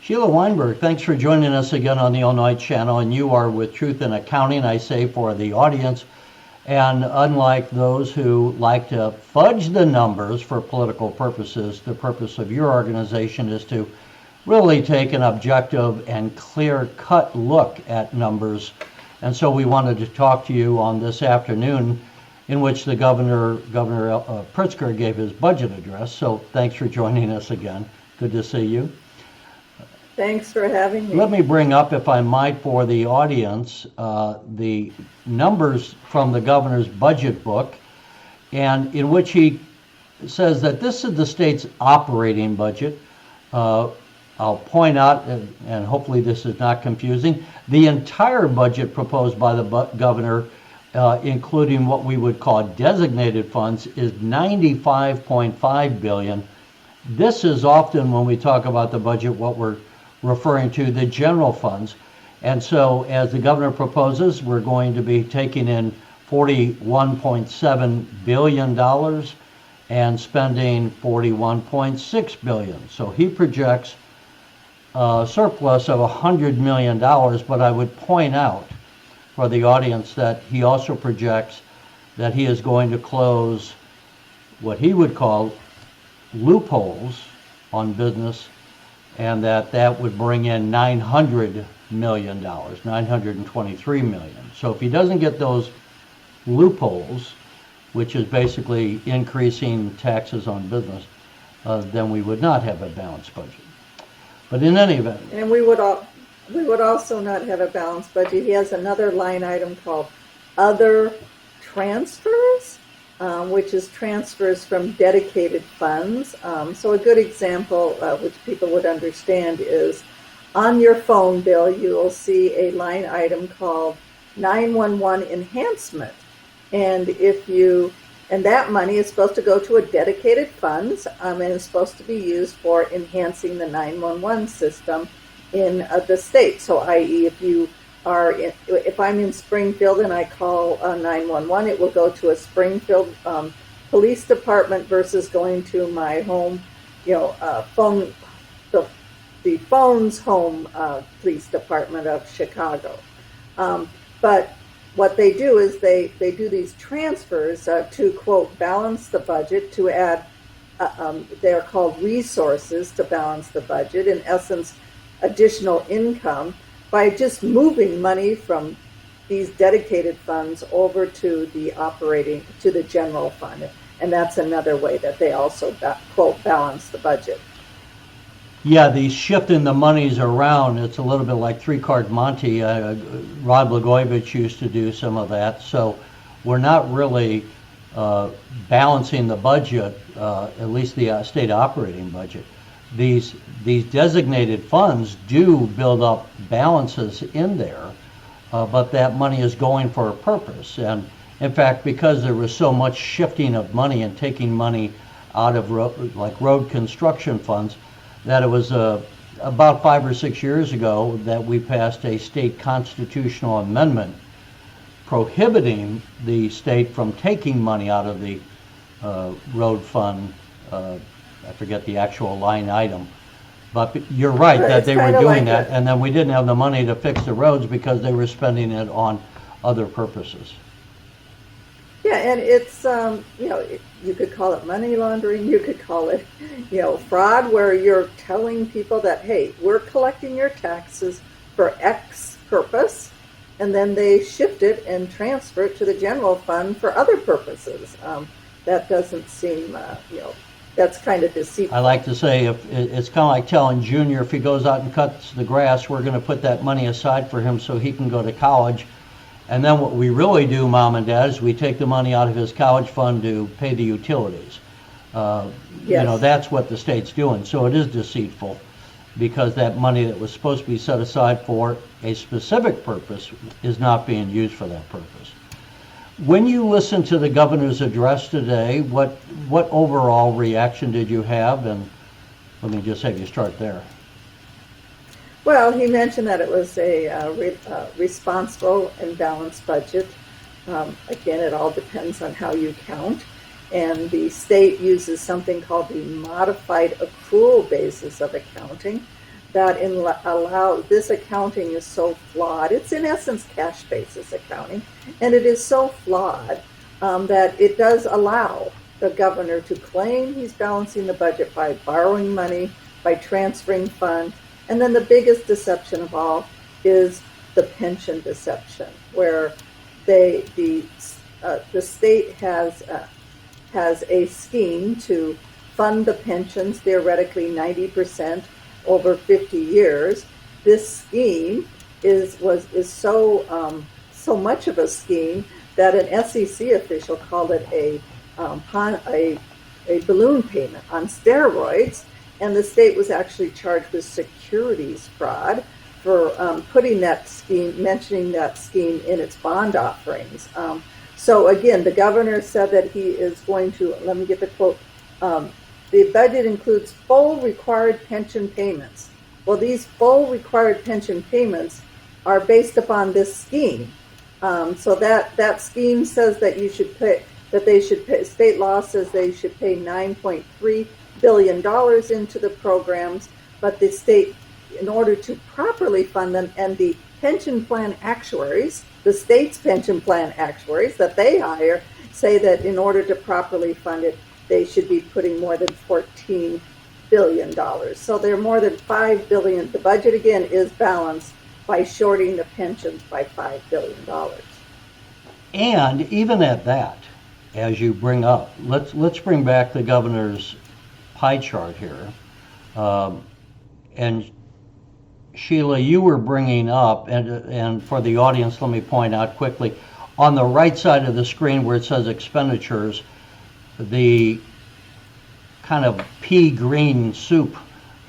Sheila Weinberg, thanks for joining us again on the Illinois Channel, and you are with Truth in Accounting, I say for the audience. And unlike those who like to fudge the numbers for political purposes, the purpose of your organization is to really take an objective and clear-cut look at numbers. And so we wanted to talk to you on this afternoon in which the Governor Pritzker gave his budget address. So thanks for joining us again. Good to see you. Thanks for having me. Let me bring up, if I might, for the audience, the numbers from the governor's budget book, and in which he says that this is the state's operating budget. I'll point out, and hopefully this is not confusing, the entire budget proposed by the governor, including what we would call designated funds, is $95.5 billion. This is often, when we talk about the budget, what we're referring to the general funds. And so as the governor proposes, we're going to be taking in $41.7 billion and spending $41.6 billion. So he projects a surplus of $100 million, but I would point out for the audience that he also projects that he is going to close what he would call loopholes on business, and that would bring in $900 million, $923 million. So if he doesn't get those loopholes, which is basically increasing taxes on business, then we would not have a balanced budget. But in any event. And we would also not have a balanced budget. He has another line item called other transfers, which is transfers from dedicated funds. So a good example, which people would understand, is on your phone bill, you will see a line item called 911 enhancement. And that money is supposed to go to a dedicated funds, and is supposed to be used for enhancing the 911 system in the state. So i.e., if I'm in Springfield and I call 911, it will go to a Springfield police department versus going to my home, phone, the phone's home police department of Chicago. But what they do is they do these transfers to, quote, balance the budget, to add, they're called resources to balance the budget, in essence, additional income, by just moving money from these dedicated funds over to the general fund. And that's another way that they also, quote, balance the budget. Yeah, the shifting the monies around, it's a little bit like three-card Monte. Rod Blagojevich used to do some of that. So we're not really balancing the budget, at least the state operating budget. These designated funds do build up balances in there, but that money is going for a purpose. And in fact, because there was so much shifting of money and taking money out of road construction funds, that it was about 5 or 6 years ago that we passed a state constitutional amendment prohibiting the state from taking money out of the road fund. I forget the actual line item, but you're right that they were doing that, and then we didn't have the money to fix the roads because they were spending it on other purposes. Yeah, and it's, you could call it money laundering, you could call it, fraud, where you're telling people that, hey, we're collecting your taxes for X purpose, and then they shift it and transfer it to the general fund for other purposes. That doesn't seem, that's kind of deceitful. I like to say, if it's kind of like telling Junior, if he goes out and cuts the grass, we're going to put that money aside for him so he can go to college. And then what we really do, Mom and Dad, is we take the money out of his college fund to pay the utilities. Yes. That's what the state's doing. So it is deceitful, because that money that was supposed to be set aside for a specific purpose is not being used for that purpose. When you listened to the governor's address today, what overall reaction did you have? And let me just have you start there. Well, he mentioned that it was a responsible and balanced budget. Again, it all depends on how you count. And the state uses something called the modified accrual basis of accounting. that allow this accounting is so flawed. It's in essence cash basis accounting, and it is so flawed that it does allow the governor to claim he's balancing the budget by borrowing money, by transferring funds, and then the biggest deception of all is the pension deception, where the state has a scheme to fund the pensions theoretically 90% over 50 years. This scheme is so much of a scheme that an SEC official called it a balloon payment on steroids, and the state was actually charged with securities fraud for putting that scheme, mentioning that scheme in its bond offerings. So again, the governor said that he is going to, let me get the quote, the budget includes full required pension payments. Well, these full required pension payments are based upon this scheme. So that scheme says that you should pay, that they should pay, state law says they should pay $9.3 billion into the programs, but the state, in order to properly fund them, and the pension plan actuaries, the state's pension plan actuaries that they hire, say that in order to properly fund it, they should be putting more than $14 billion. So they're more than $5 billion. The budget, again, is balanced by shorting the pensions by $5 billion. And even at that, as you bring up, let's bring back the governor's pie chart here. And Sheila, you were bringing up, and for the audience, let me point out quickly, on the right side of the screen where it says expenditures, the kind of pea green soup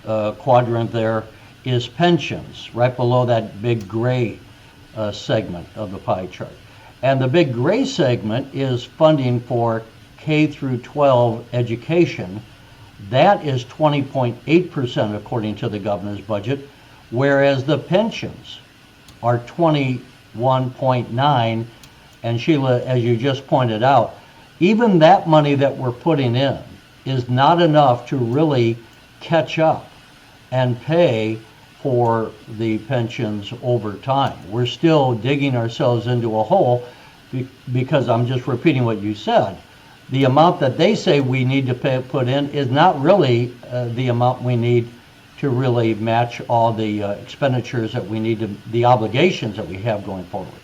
quadrant there is pensions, right below that big gray segment of the pie chart. And the big gray segment is funding for K through 12 education. That is 20.8% according to the governor's budget, whereas the pensions are 21.9%. And Sheila, as you just pointed out, even that money that we're putting in is not enough to really catch up and pay for the pensions over time. We're still digging ourselves into a hole because I'm just repeating what you said. The amount that they say we need to put in is not really the amount we need to really match all the expenditures that we need to, the obligations that we have going forward.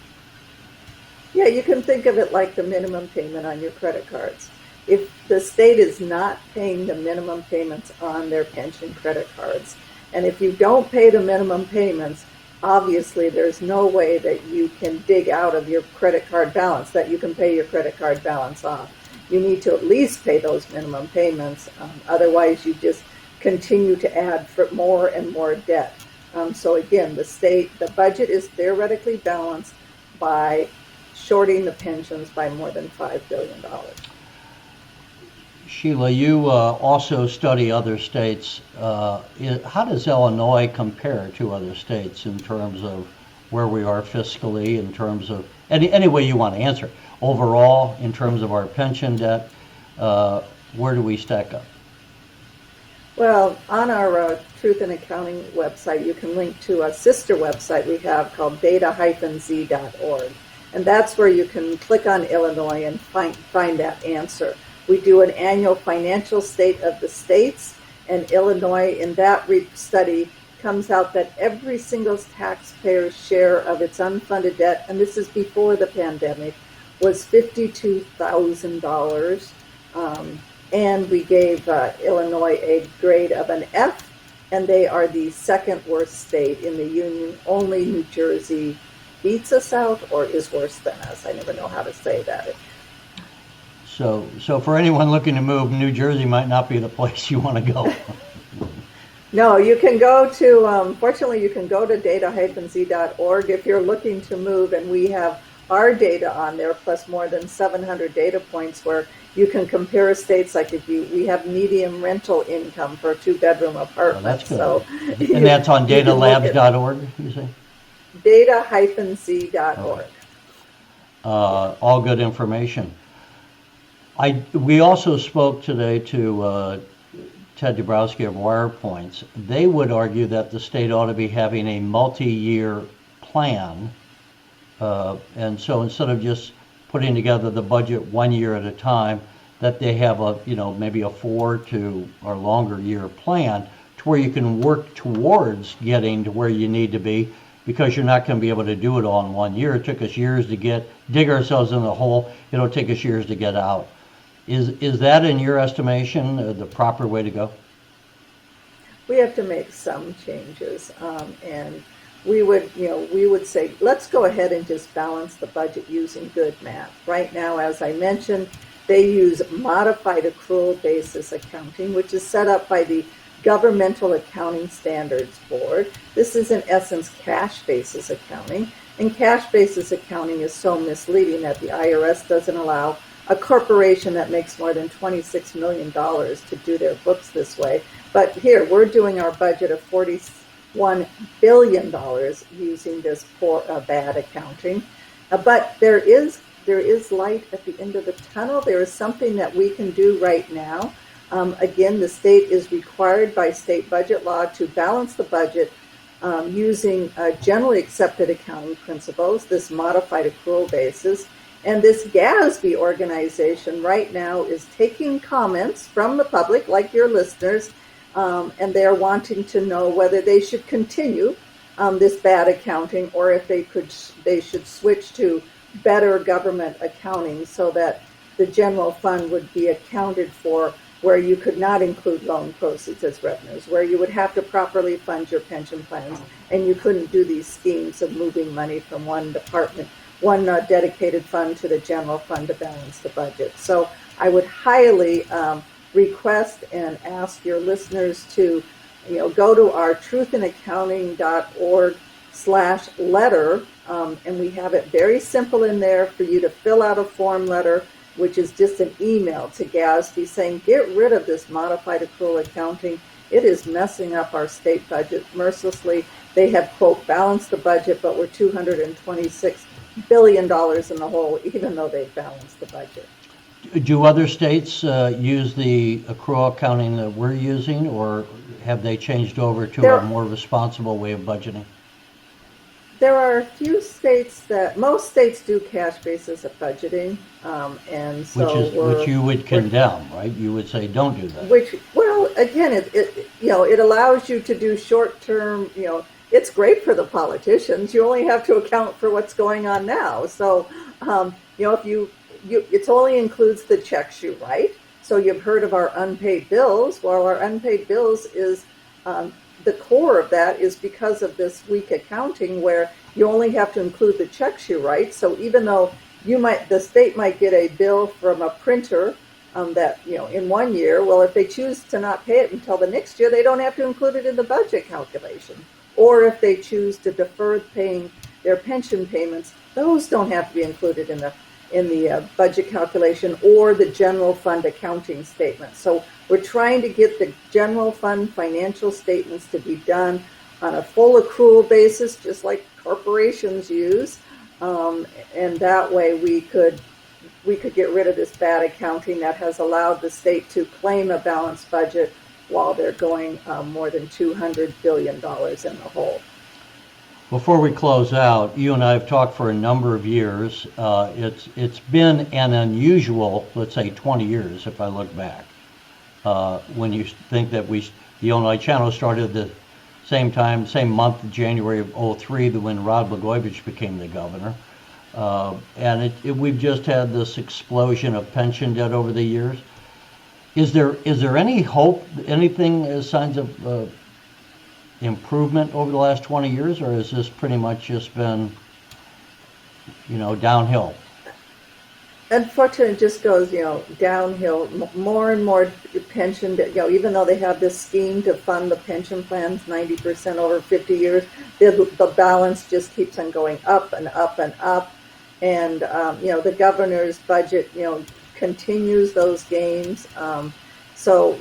Yeah, you can think of it like the minimum payment on your credit cards. If the state is not paying the minimum payments on their pension credit cards, and if you don't pay the minimum payments, obviously there's no way that you can dig out of your credit card balance, that you can pay your credit card balance off. You need to at least pay those minimum payments. Otherwise, you just continue to add for more and more debt. So again, the budget is theoretically balanced by shorting the pensions by more than $5 billion. Sheila, you also study other states. How does Illinois compare to other states in terms of where we are fiscally, in terms of, any way you want to answer, overall, in terms of our pension debt, where do we stack up? Well, on our Truth in Accounting website, you can link to a sister website we have called data-z.org. And that's where you can click on Illinois and find that answer. We do an annual financial state of the states, and Illinois, in that study, comes out that every single taxpayer's share of its unfunded debt, and this is before the pandemic, was $52,000. And we gave Illinois a grade of an F, and they are the second worst state in the union. Only New Jersey beats us out or is worse than us. I never know how to say that. So for anyone looking to move, New Jersey might not be the place you want to go. No, you can go to, fortunately, you can go to data-z.org if you're looking to move, and we have our data on there, plus more than 700 data points where you can compare states. Like we have medium rental income for a 2-bedroom apartment. Well, that's good. So and that's on datalabs.org, you say? data-z.org. Okay. All good information. We also spoke today to Ted Dabrowski of WirePoints, they would argue that the state ought to be having a multi-year plan. And so instead of just putting together the budget 1 year at a time, that they have a, maybe a 4 to or longer year plan to where you can work towards getting to where you need to be, because you're not going to be able to do it all in 1 year. It took us years to dig ourselves in the hole. It'll take us years to get out. Is that, in your estimation, the proper way to go? We have to make some changes, and we would say, let's go ahead and just balance the budget using good math. Right now, as I mentioned, they use modified accrual basis accounting, which is set up by the Governmental Accounting Standards Board. This is in essence cash basis accounting, and cash basis accounting is so misleading that the IRS doesn't allow a corporation that makes more than $26 million to do their books this way. But here, we're doing our budget of $41 billion using this poor, bad accounting. But there is light at the end of the tunnel. There is something that we can do right now. Again, the state is required by state budget law to balance the budget using generally accepted accounting principles, this modified accrual basis. And this GASB organization right now is taking comments from the public, like your listeners, and they're wanting to know whether they should continue this bad accounting, or if they should switch to better government accounting so that the general fund would be accounted for, where you could not include loan proceeds as revenues, where you would have to properly fund your pension plans, and you couldn't do these schemes of moving money from one department, one dedicated fund to the general fund to balance the budget. So I would highly request and ask your listeners to, go to our truthinaccounting.org/letter, and we have it very simple in there for you to fill out a form letter, which is just an email to GASB saying, get rid of this modified accrual accounting. It is messing up our state budget mercilessly. They have, quote, balanced the budget, but we're $226 billion in the hole, even though they've balanced the budget. Do other states use the accrual accounting that we're using, or have they changed over to a more responsible way of budgeting? There are a few states most states do cash basis of budgeting, and so which you would condemn, right? You would say don't do that. Well, again, it allows you to do short term. It's great for the politicians. You only have to account for what's going on now. So, if it only includes the checks you write. So you've heard of our unpaid bills. Well, our unpaid bills is the core of that is because of this weak accounting, where you only have to include the checks you write. So even though the state might get a bill from a printer that in 1 year, well, if they choose to not pay it until the next year, they don't have to include it in the budget calculation. Or if they choose to defer paying their pension payments, those don't have to be included in the budget calculation or the general fund accounting statement. So we're trying to get the general fund financial statements to be done on a full accrual basis, just like corporations use, and that way we could get rid of this bad accounting that has allowed the state to claim a balanced budget while they're going more than $200 billion in the hole. Before we close out, you and I have talked for a number of years. It's been an unusual, let's say, 20 years if I look back. When you think that the Illinois Channel started the same month, January of 2003, when Rod Blagojevich became the governor. And we've just had this explosion of pension debt over the years. Is there any hope, anything as signs of improvement over the last 20 years, or has this pretty much just been, downhill? Unfortunately, it just goes, downhill. More and more pension, even though they have this scheme to fund the pension plans 90% over 50 years, the balance just keeps on going up and up and up. And, the governor's budget, continues those gains. So,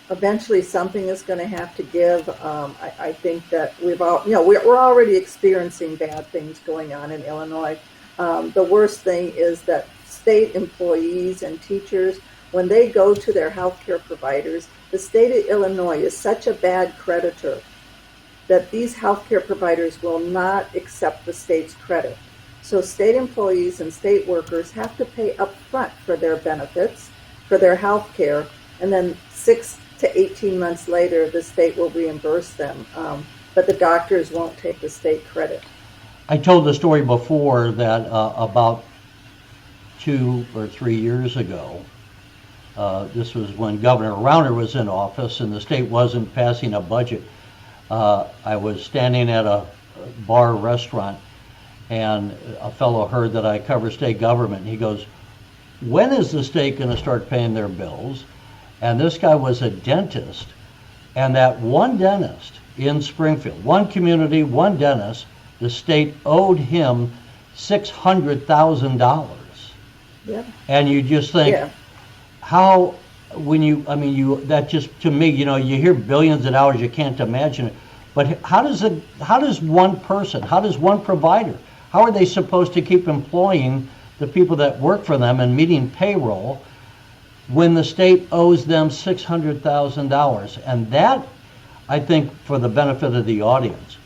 eventually something is going to have to give. I think that we're already experiencing bad things going on in Illinois. The worst thing is that state employees and teachers, when they go to their healthcare providers, the state of Illinois is such a bad creditor that these healthcare providers will not accept the state's credit. So state employees and state workers have to pay up front for their benefits, for their health care, and then 6 to 18 months later, the state will reimburse them. But the doctors won't take the state credit. I told the story before that about 2 or 3 years ago, this was when Governor Rauner was in office and the state wasn't passing a budget. I was standing at a bar restaurant and a fellow heard that I cover state government. He goes, when is the state going to start paying their bills? And this guy was a dentist, and that one dentist in Springfield, one community, one dentist, the state owed him $600,000. Yeah. And you just think, how, when that just, to me, you hear billions of dollars, you can't imagine it. But how does one person, how does one provider, how are they supposed to keep employing the people that work for them and meeting payroll when the state owes them $600,000? And that, I think, for the benefit of the audience,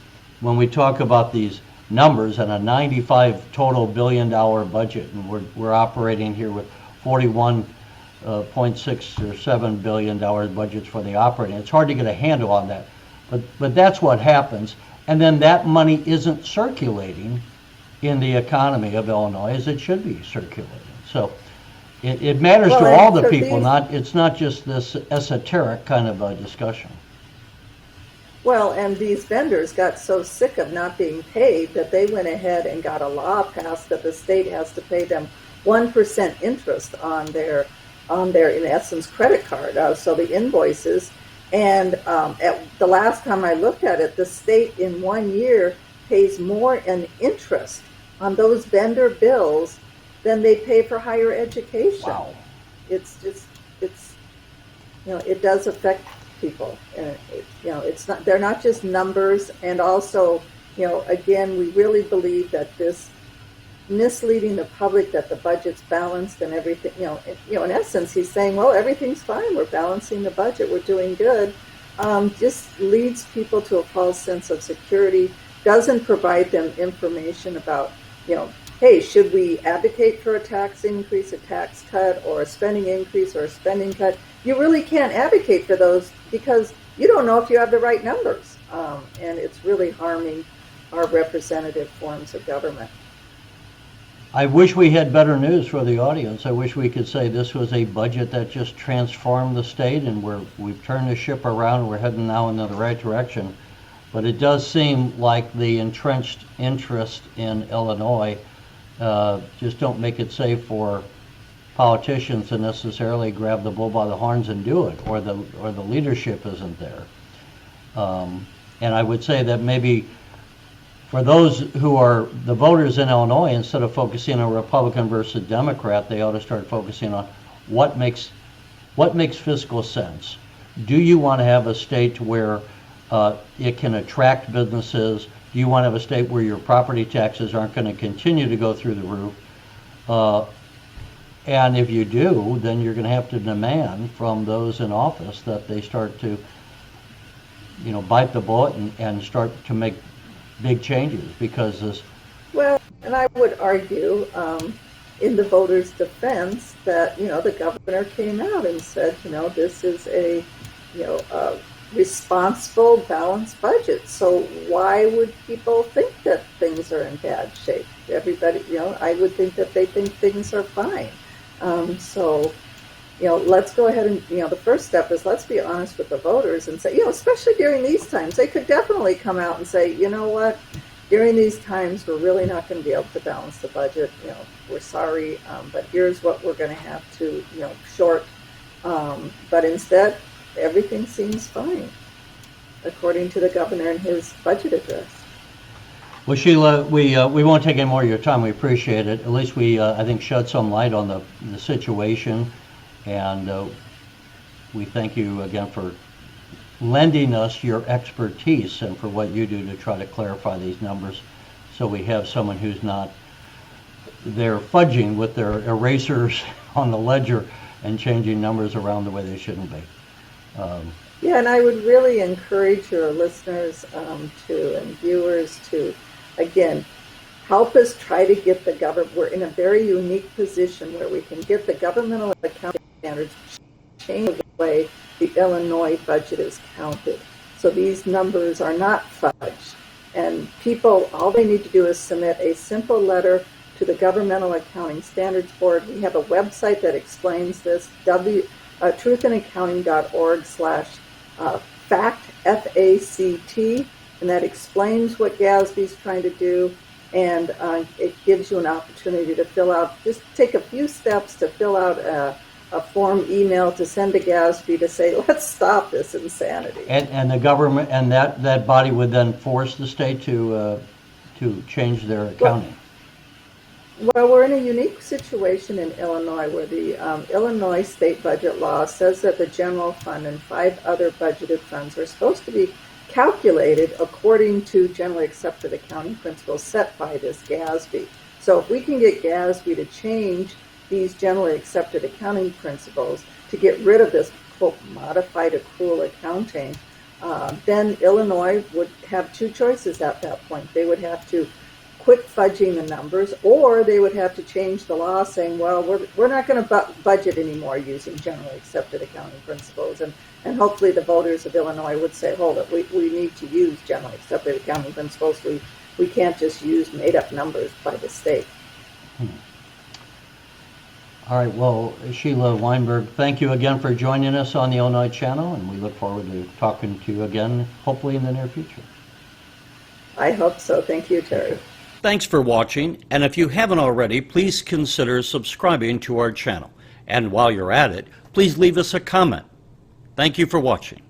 when we talk about these numbers and a $95 total billion budget, and we're operating here with 41.6 or $7 billion budgets for the operating, it's hard to get a handle on that. But that's what happens, and then that money isn't circulating in the economy of Illinois as it should be circulating. So it matters to all the people. It's not just this esoteric kind of a discussion. Well, and these vendors got so sick of not being paid that they went ahead and got a law passed that the state has to pay them 1% interest on their in essence credit card. So the invoices. And at the last time I looked at it, the state in 1 year pays more in interest on those vendor bills than they pay for higher education. Wow. It's it does affect people. And it's not, they're not just numbers. And also, again, we really believe that this misleading the public that the budget's balanced and everything, in essence, he's saying, well, everything's fine. We're balancing the budget. We're doing good. Just leads people to a false sense of security, doesn't provide them information about, hey, should we advocate for a tax increase, a tax cut, or a spending increase, or a spending cut? You really can't advocate for those because you don't know if you have the right numbers. And it's really harming our representative forms of government. I wish we had better news for the audience. I wish we could say this was a budget that just transformed the state and we've turned the ship around. We're heading now in the right direction. But it does seem like the entrenched interest in Illinois just don't make it safe for politicians to necessarily grab the bull by the horns and do it, or the leadership isn't there. And I would say that maybe for those who are the voters in Illinois, instead of focusing on Republican versus Democrat, they ought to start focusing on what makes fiscal sense. Do you want to have a state where it can attract businesses? Do you want to have a state where your property taxes aren't going to continue to go through the roof? And if you do, then you're going to have to demand from those in office that they start to, bite the bullet and start to make big changes, because this. Well, and I would argue, in the voters' defense, that the governor came out and said, this is a responsible, balanced budget. So why would people think that things are in bad shape? Everybody, I would think that they think things are fine. So let's go ahead and, the first step is let's be honest with the voters and say, especially during these times, they could definitely come out and say, you know what, during these times, we're really not going to be able to balance the budget. We're sorry, but here's what we're going to have to, short. But instead, everything seems fine, according to the governor in his budget address. Well, Sheila, we won't take any more of your time. We appreciate it. At least we, I think, shed some light on the situation. And we thank you again for lending us your expertise and for what you do to try to clarify these numbers, so we have someone who's not there fudging with their erasers on the ledger and changing numbers around the way they shouldn't be. Yeah, and I would really encourage your listeners and viewers to, again, help us try to get the government. We're in a very unique position where we can get the governmental accounting standards to change the way the Illinois budget is counted. So these numbers are not fudged. And people, all they need to do is submit a simple letter to the Governmental Accounting Standards Board. We have a website that explains this, truthandaccounting.org/fact, F-A-C-T, and that explains what GASB's trying to do, and it gives you an opportunity to fill out, just take a few steps to fill out a form email to send to GASB to say, let's stop this insanity. And the government, and that body would then force the state to change their accounting. Well, we're in a unique situation in Illinois where the Illinois state budget law says that the general fund and 5 other budgeted funds are supposed to be calculated according to generally accepted accounting principles set by this GASB. So if we can get GASB to change these generally accepted accounting principles to get rid of this, quote, modified accrual accounting, then Illinois would have 2 choices at that point. They would have to quit fudging the numbers, or they would have to change the law saying, well, we're not going to budget anymore using generally accepted accounting principles. And hopefully the voters of Illinois would say, hold it, we need to use generally accepted accounting principles. We can't just use made-up numbers by the state. All right, well, Sheila Weinberg, thank you again for joining us on the Illinois Channel, and we look forward to talking to you again, hopefully in the near future. I hope so. Thank you, Terry. Thanks for watching, and if you haven't already, please consider subscribing to our channel. And while you're at it, please leave us a comment. Thank you for watching.